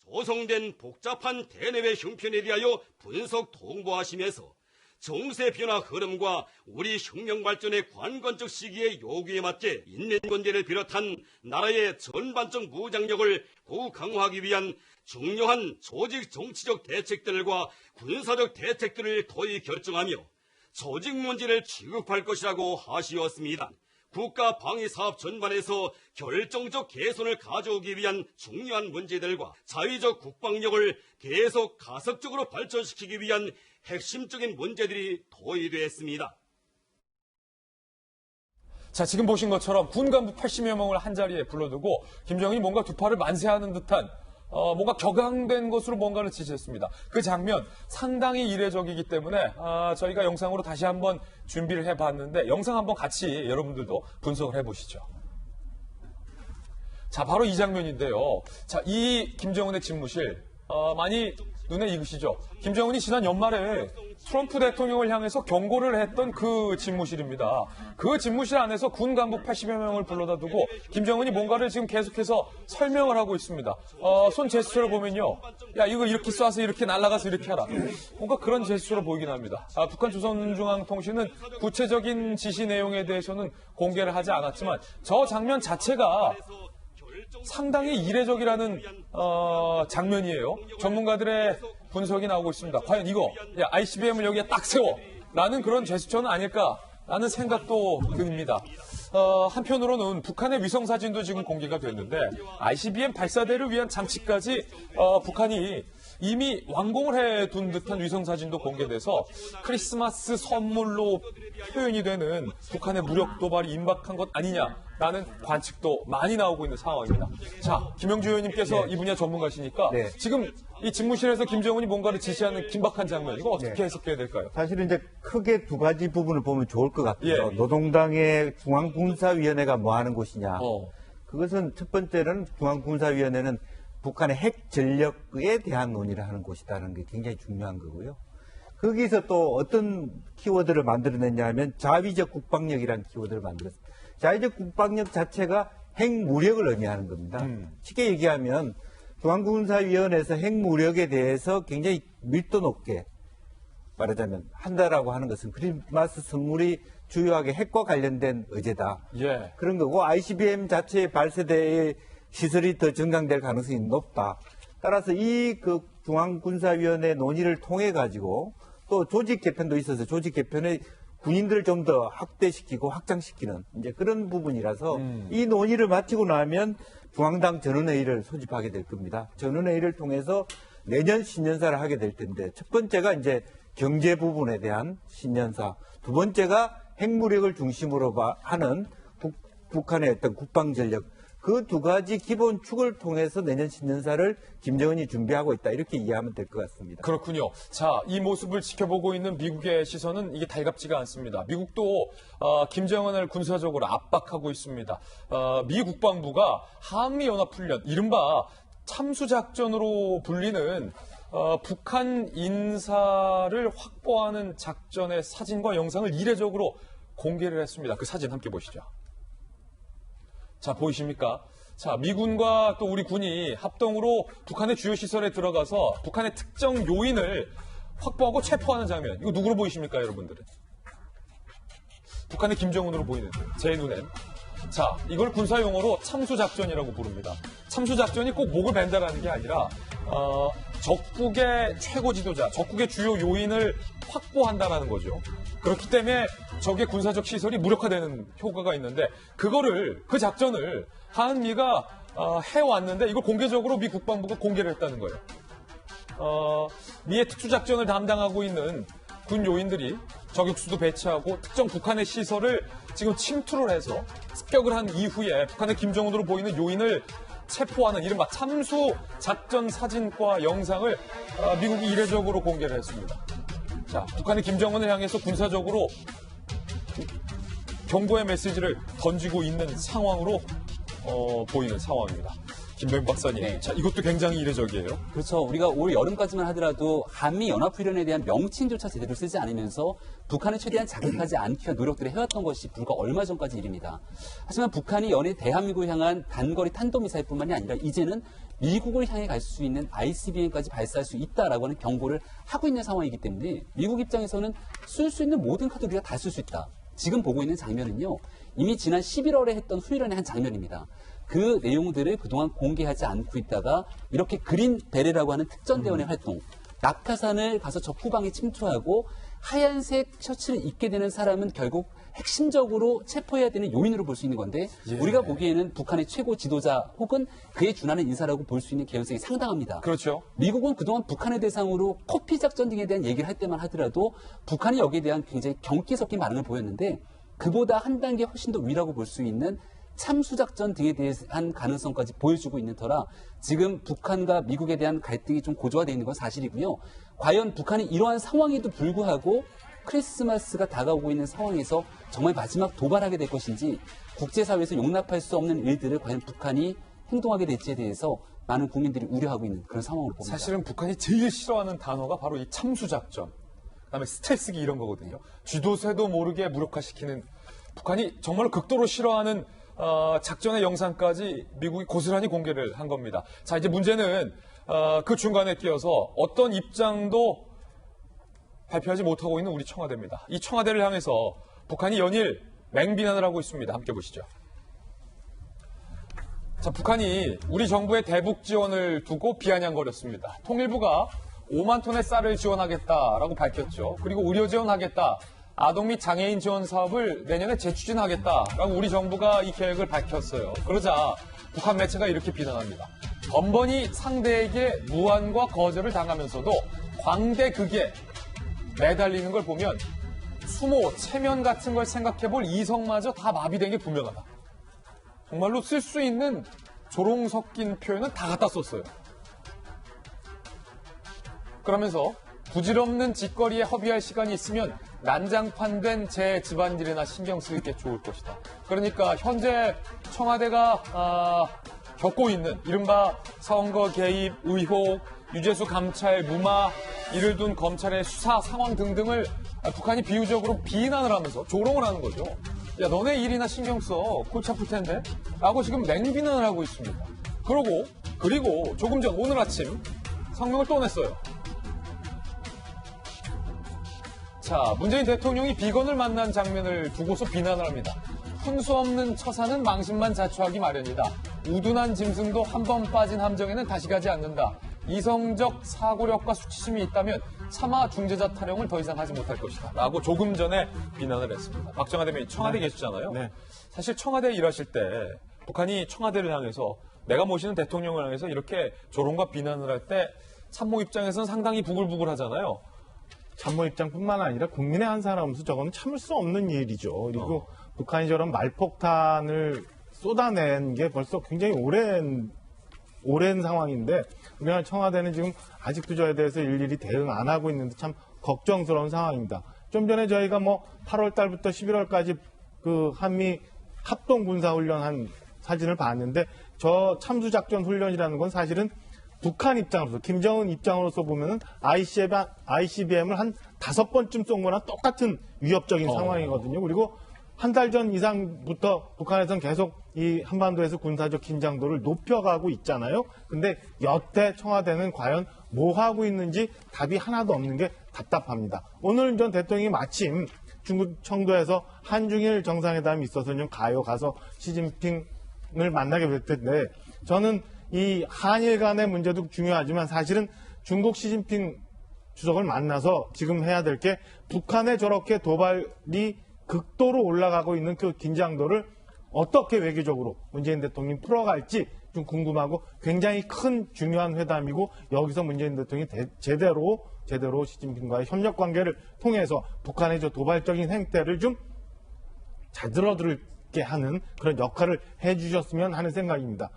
조성된 복잡한 대내외 형편에 대하여 분석 통보하시면서 정세 변화 흐름과 우리 혁명 발전의 관건적 시기의 요구에 맞게 인내 문제를 비롯한 나라의 전반적 무장력을 더욱 강화하기 위한 중요한 조직 정치적 대책들과 군사적 대책들을 도입 결정하며 조직 문제를 취급할 것이라고 하시었습니다. 국가 방위 사업 전반에서 결정적 개선을 가져오기 위한 중요한 문제들과 자위적 국방력을 계속 가속적으로 발전시키기 위한 핵심적인 문제들이 도입됐습니다. 자, 지금 보신 것처럼 군 간부 80여 명을 한자리에 불러두고 김정은이 뭔가 두 팔을 만세하는 듯한 뭔가 격앙된 것으로 뭔가를 지시했습니다. 그 장면 상당히 이례적이기 때문에 저희가 영상으로 다시 한번 준비를 해봤는데 영상 한번 같이 여러분들도 분석을 해보시죠. 자, 바로 이 장면인데요. 자, 이 김정은의 집무실 많이 눈에 익으시죠? 김정은이 지난 연말에 트럼프 대통령을 향해서 경고를 했던 그 집무실입니다. 그 집무실 안에서 군 간부 80여 명을 불러다 두고 김정은이 뭔가를 지금 계속해서 설명을 하고 있습니다. 손 제스처를 보면요. 야, 이거 이렇게 쏴서 이렇게 날아가서 이렇게 하라. 뭔가 그런 제스처로 보이긴 합니다. 북한 조선중앙통신은 구체적인 지시 내용에 대해서는 공개를 하지 않았지만 저 장면 자체가 상당히 이례적이라는 장면이에요. 전문가들의 분석이 나오고 있습니다. 과연 이거 ICBM을 여기에 딱 세워 라는 그런 제스처는 아닐까라는 생각도 듭니다. 한편으로는 북한의 위성사진도 지금 공개가 됐는데 ICBM 발사대를 위한 장치까지 북한이 이미 완공을 해둔 듯한 위성사진도 공개돼서 크리스마스 선물로 표현이 되는 북한의 무력 도발이 임박한 것 아니냐라는 관측도 많이 나오고 있는 상황입니다. 자, 김영주 의원님께서 이 분야 전문가시니까 지금 이 집무실에서 김정은이 뭔가를 지시하는 긴박한 장면, 이거 어떻게 해석해야 될까요? 사실은 이제 크게 두 가지 부분을 보면 좋을 것 같아요. 노동당의 중앙군사위원회가 뭐 하는 곳이냐. 그것은 첫 번째는 중앙군사위원회는 북한의 핵 전력에 대한 논의를 하는 곳이라는 게 굉장히 중요한 거고요. 거기서 또 어떤 키워드를 만들어냈냐 하면 자위적 국방력이라는 키워드를 만들었습니다. 자위적 국방력 자체가 핵무력을 의미하는 겁니다. 쉽게 얘기하면 중앙군사위원회에서 핵무력에 대해서 굉장히 밀도 높게 말하자면 한다라고 하는 것은 크리스마스 선물이 주요하게 핵과 관련된 의제다. 그런 거고 ICBM 자체의 발사대의 시설이 더 증강될 가능성이 높다. 따라서 이 중앙군사위원회 논의를 통해 가지고 또 조직 개편도 있어서 조직 개편의 군인들을 좀 더 확대시키고 확장시키는 이제 그런 부분이라서 이 논의를 마치고 나면 중앙당 전원회의를 소집하게 될 겁니다. 전원회의를 통해서 내년 신년사를 하게 될 텐데 첫 번째가 이제 경제 부분에 대한 신년사, 두 번째가 핵무력을 중심으로 하는 북한의 어떤 국방전력, 그 두 가지 기본 축을 통해서 내년 신년사를 김정은이 준비하고 있다. 이렇게 이해하면 될 것 같습니다. 그렇군요. 자, 이 모습을 지켜보고 있는 미국의 시선은 이게 달갑지가 않습니다. 미국도 김정은을 군사적으로 압박하고 있습니다. 미 국방부가 한미연합훈련, 이른바 참수작전으로 불리는 북한 인사를 확보하는 작전의 사진과 영상을 이례적으로 공개를 했습니다. 그 사진 함께 보시죠. 자, 보이십니까? 자, 미군과 또 우리 군이 합동으로 북한의 주요 시설에 들어가서 북한의 특정 요인을 확보하고 체포하는 장면. 이거 누구로 보이십니까, 여러분들은? 북한의 김정은으로 보이는, 제 눈엔. 자, 이걸 군사용어로 참수작전이라고 부릅니다. 참수작전이 꼭 목을 벤다라는 게 아니라 적국의 최고 지도자, 적국의 주요 요인을 확보한다는 거죠. 그렇기 때문에 적의 군사적 시설이 무력화되는 효과가 있는데 그 작전을 한미가 해왔는데 이걸 공개적으로 미 국방부가 공개를 했다는 거예요. 미의 특수작전을 담당하고 있는 군 요인들이 저격수도 배치하고 특정 북한의 시설을 지금 침투를 해서 습격을 한 이후에 북한의 김정은으로 보이는 요인을 체포하는 이른바 참수 작전 사진과 영상을 미국이 이례적으로 공개를 했습니다. 자, 북한이 김정은을 향해서 군사적으로 경고의 메시지를 던지고 있는 상황으로 보이는 상황입니다. 김병민 박사님. 네. 자, 이것도 굉장히 이례적이에요. 그렇죠. 우리가 올 여름까지만 하더라도 한미연합훈련에 대한 명칭조차 제대로 쓰지 않으면서 북한을 최대한 자극하지 않기 위한 노력들을 해왔던 것이 불과 얼마 전까지 일입니다. 하지만 북한이 연일 대한민국을 향한 단거리 탄도미사일뿐만이 아니라 이제는 미국을 향해 갈 수 있는 ICBM까지 발사할 수 있다라고 하는 경고를 하고 있는 상황이기 때문에 미국 입장에서는 쓸 수 있는 모든 카드 우리가 다 쓸 수 있다. 지금 보고 있는 장면은요. 이미 지난 11월에 했던 훈련의 한 장면입니다. 그 내용들을 그동안 공개하지 않고 있다가 이렇게 그린 베레라고 하는 특전대원의 활동, 낙하산을 가서 적 후방에 침투하고 하얀색 셔츠를 입게 되는 사람은 결국 핵심적으로 체포해야 되는 요인으로 볼 수 있는 건데 우리가 보기에는 북한의 최고 지도자 혹은 그에 준하는 인사라고 볼 수 있는 개연성이 상당합니다. 그렇죠. 미국은 그동안 북한을 대상으로 코피 작전 등에 대한 얘기를 할 때만 하더라도 북한이 여기에 대한 굉장히 경기 섞인 반응을 보였는데 그보다 한 단계 훨씬 더 위라고 볼 수 있는 참수작전 등에 대한 가능성까지 보여주고 있는 터라 지금 북한과 미국에 대한 갈등이 좀 고조화되어 있는 건 사실이고요. 과연 북한이 이러한 상황에도 불구하고 크리스마스가 다가오고 있는 상황에서 정말 마지막 도발하게 될 것인지 국제사회에서 용납할 수 없는 일들을 과연 북한이 행동하게 될지에 대해서 많은 국민들이 우려하고 있는 그런 상황으로 봅니다. 사실은 북한이 제일 싫어하는 단어가 바로 이 참수작전, 그다음에 스텔스기 이런 거거든요. 쥐도 새도 모르게 무력화시키는 북한이 정말로 극도로 싫어하는 작전의 영상까지 미국이 고스란히 공개를 한 겁니다. 자, 이제 문제는 그 중간에 끼어서 어떤 입장도 발표하지 못하고 있는 우리 청와대입니다. 이 청와대를 향해서 북한이 연일 맹비난을 하고 있습니다. 함께 보시죠. 자, 북한이 우리 정부의 대북 지원을 두고 비아냥거렸습니다. 통일부가 5만 톤의 쌀을 지원하겠다라고 밝혔죠. 그리고 의료 지원하겠다. 아동 및 장애인 지원 사업을 내년에 재추진하겠다라고 우리 정부가 이 계획을 밝혔어요. 그러자 북한 매체가 이렇게 비난합니다. 번번이 상대에게 무안과 거절을 당하면서도 광대극에 매달리는 걸 보면 수모, 체면 같은 걸 생각해볼 이성마저 다 마비된 게 분명하다. 정말로 쓸 수 있는 조롱 섞인 표현은 다 갖다 썼어요. 그러면서 부질없는 짓거리에 허비할 시간이 있으면 난장판된 제 집안일이나 신경 쓰는 게 좋을 것이다. 그러니까 현재 청와대가 겪고 있는 이른바 선거 개입 의혹, 유재수 감찰 무마, 이를 둔 검찰의 수사 상황 등등을 북한이 비유적으로 비난을 하면서 조롱을 하는 거죠. 야, 너네 일이나 신경 써. 골치 아플 텐데. 라고 지금 맹비난을 하고 있습니다. 그리고 조금 전 오늘 아침 성명을 또 냈어요. 자, 문재인 대통령이 비건을 만난 장면을 두고서 비난을 합니다. 훈수 없는 처사는 망신만 자초하기 마련이다. 우둔한 짐승도 한 번 빠진 함정에는 다시 가지 않는다. 이성적 사고력과 수치심이 있다면 차마 중재자 타령을 더 이상 하지 못할 것이다. 라고 조금 전에 비난을 했습니다. 박정하 대변인 청와대 계시잖아요. 네. 사실 청와대에 일하실 때 북한이 청와대를 향해서 내가 모시는 대통령을 향해서 이렇게 조롱과 비난을 할 때 참모 입장에서는 상당히 부글부글 하잖아요. 참모 입장뿐만 아니라 국민의 한 사람으로서 저거는 참을 수 없는 일이죠. 그리고 북한이 저런 말폭탄을 쏟아낸 게 벌써 굉장히 오랜 상황인데 우리나라 청와대는 지금 아직도 저에 대해서 일일이 대응 안 하고 있는데 참 걱정스러운 상황입니다. 좀 전에 저희가 8월 달부터 11월까지 그 한미 합동 군사 훈련한 사진을 봤는데 저 참수작전 훈련이라는 건 사실은 북한 입장으로서 김정은 입장으로서 보면은 ICBM을 한 5번쯤 쏜 거나 똑같은 위협적인 상황이거든요. 그리고 한 달 전 이상부터 북한에서는 계속 이 한반도에서 군사적 긴장도를 높여가고 있잖아요. 근데 여태 청와대는 과연 뭐 하고 있는지 답이 하나도 없는 게 답답합니다. 오늘 전 대통령이 마침 중국 청도에서 한중일 정상회담이 있어서 좀 가서 시진핑을 만나게 됐는데 저는 이 한일 간의 문제도 중요하지만 사실은 중국 시진핑 주석을 만나서 지금 해야 될 게 북한의 저렇게 도발이 극도로 올라가고 있는 그 긴장도를 어떻게 외교적으로 문재인 대통령이 풀어갈지 좀 궁금하고 굉장히 큰 중요한 회담이고 여기서 문재인 대통령이 제대로 시진핑과의 협력 관계를 통해서 북한의 저 도발적인 행태를 좀 자들어들게 하는 그런 역할을 해주셨으면 하는 생각입니다.